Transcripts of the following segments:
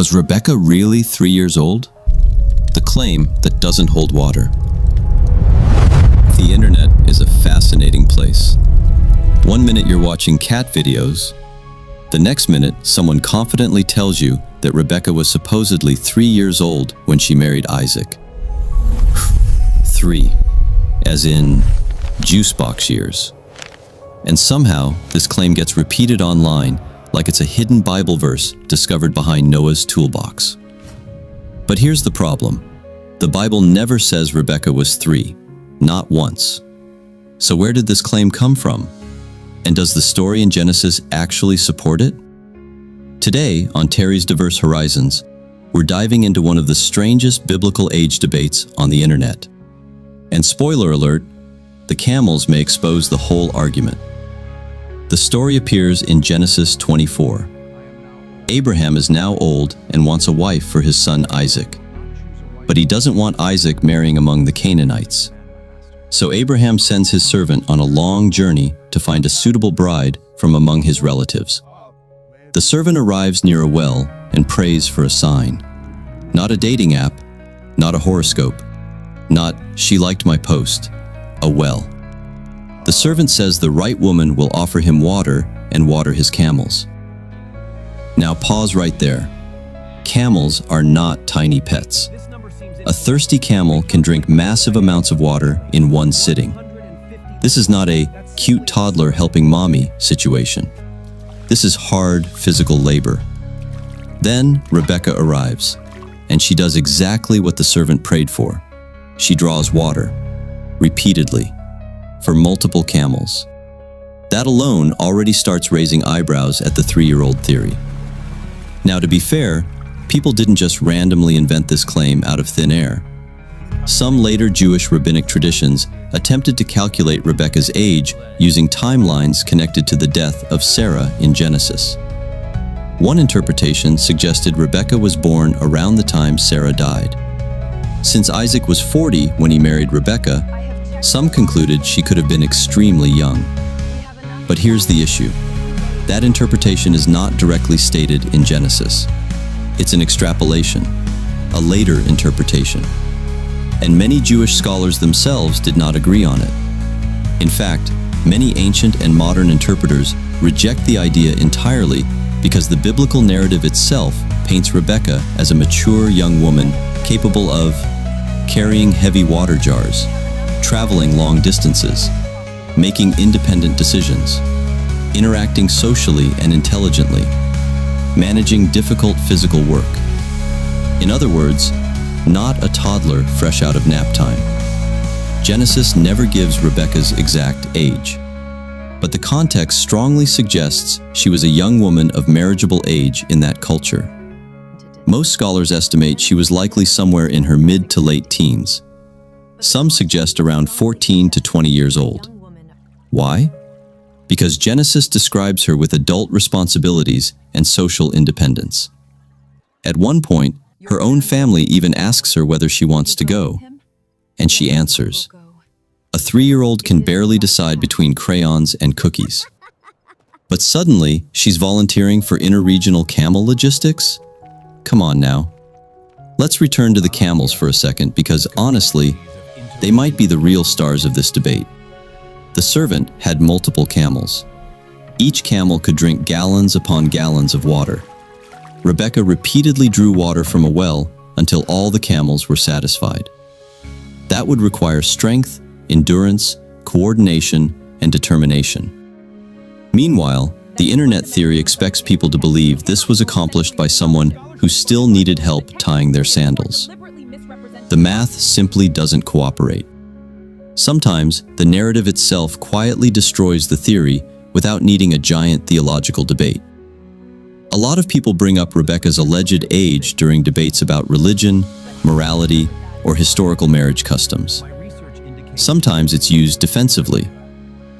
Was Rebekah really 3 years old? The claim that doesn't hold water. The internet is a fascinating place. One minute you're watching cat videos. The next minute, someone confidently tells you that Rebekah was supposedly 3 years old when she married Isaac. 3, as in juice box years. And somehow, this claim gets repeated online like it's a hidden Bible verse discovered behind Noah's toolbox. But here's the problem. The Bible never says Rebekah was 3, not once. So where did this claim come from? And does the story in Genesis actually support it? Today, on Terry's Diverse Horizons, we're diving into one of the strangest biblical age debates on the internet. And spoiler alert, the camels may expose the whole argument. The story appears in Genesis 24. Abraham is now old and wants a wife for his son Isaac. But he doesn't want Isaac marrying among the Canaanites. So Abraham sends his servant on a long journey to find a suitable bride from among his relatives. The servant arrives near a well and prays for a sign. Not a dating app, not a horoscope, not "she liked my post," a well. The servant says the right woman will offer him water and water his camels. Now pause right there. Camels are not tiny pets. A thirsty camel can drink massive amounts of water in one sitting. This is not a cute toddler helping mommy situation. This is hard physical labor. Then Rebekah arrives, and she does exactly what the servant prayed for. She draws water, repeatedly, for multiple camels. That alone already starts raising eyebrows at the 3-year-old theory. Now, to be fair, people didn't just randomly invent this claim out of thin air. Some later Jewish rabbinic traditions attempted to calculate Rebekah's age using timelines connected to the death of Sarah in Genesis. One interpretation suggested Rebekah was born around the time Sarah died. Since Isaac was 40 when he married Rebekah, some concluded she could have been extremely young. But here's the issue. That interpretation is not directly stated in Genesis. It's an extrapolation, a later interpretation. And many Jewish scholars themselves did not agree on it. In fact, many ancient and modern interpreters reject the idea entirely because the biblical narrative itself paints Rebekah as a mature young woman capable of carrying heavy water jars, traveling long distances, making independent decisions, interacting socially and intelligently, managing difficult physical work. In other words, not a toddler fresh out of nap time. Genesis never gives Rebekah's exact age, but the context strongly suggests she was a young woman of marriageable age in that culture. Most scholars estimate she was likely somewhere in her mid to late teens. Some suggest around 14 to 20 years old. Why? Because Genesis describes her with adult responsibilities and social independence. At one point, her own family even asks her whether she wants to go, and she answers. A 3-year-old can barely decide between crayons and cookies. But suddenly, she's volunteering for interregional camel logistics? Come on now. Let's return to the camels for a second because honestly, they might be the real stars of this debate. The servant had multiple camels. Each camel could drink gallons upon gallons of water. Rebekah repeatedly drew water from a well until all the camels were satisfied. That would require strength, endurance, coordination, and determination. Meanwhile, the internet theory expects people to believe this was accomplished by someone who still needed help tying their sandals. The math simply doesn't cooperate. Sometimes, the narrative itself quietly destroys the theory without needing a giant theological debate. A lot of people bring up Rebekah's alleged age during debates about religion, morality, or historical marriage customs. Sometimes it's used defensively,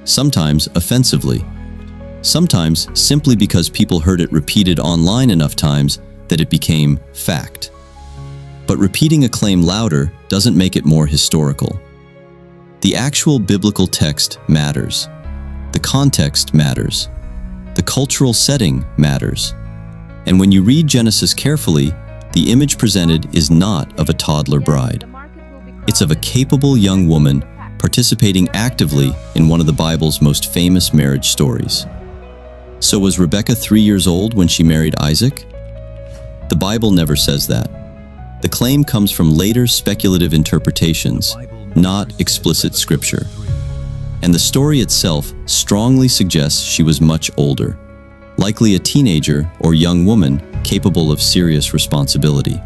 sometimes offensively, sometimes simply because people heard it repeated online enough times that it became fact. But repeating a claim louder doesn't make it more historical. The actual biblical text matters. The context matters. The cultural setting matters. And when you read Genesis carefully, the image presented is not of a toddler bride. It's of a capable young woman participating actively in one of the Bible's most famous marriage stories. So was Rebekah 3 years old when she married Isaac? The Bible never says that. The claim comes from later speculative interpretations, not explicit scripture. And the story itself strongly suggests she was much older, likely a teenager or young woman capable of serious responsibility.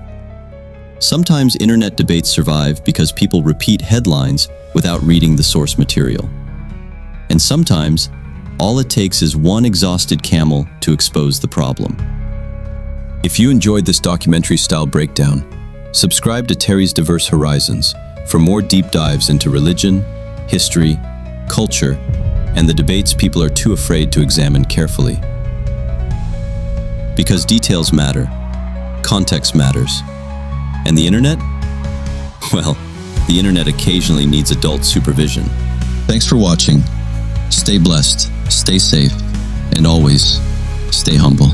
Sometimes internet debates survive because people repeat headlines without reading the source material. And sometimes, all it takes is one exhausted camel to expose the problem. If you enjoyed this documentary-style breakdown, subscribe to Terry's Diverse Horizons for more deep dives into religion, history, culture, and the debates people are too afraid to examine carefully. Because details matter, context matters, and the internet? Well, the internet occasionally needs adult supervision. Thanks for watching. Stay blessed, stay safe, and always stay humble.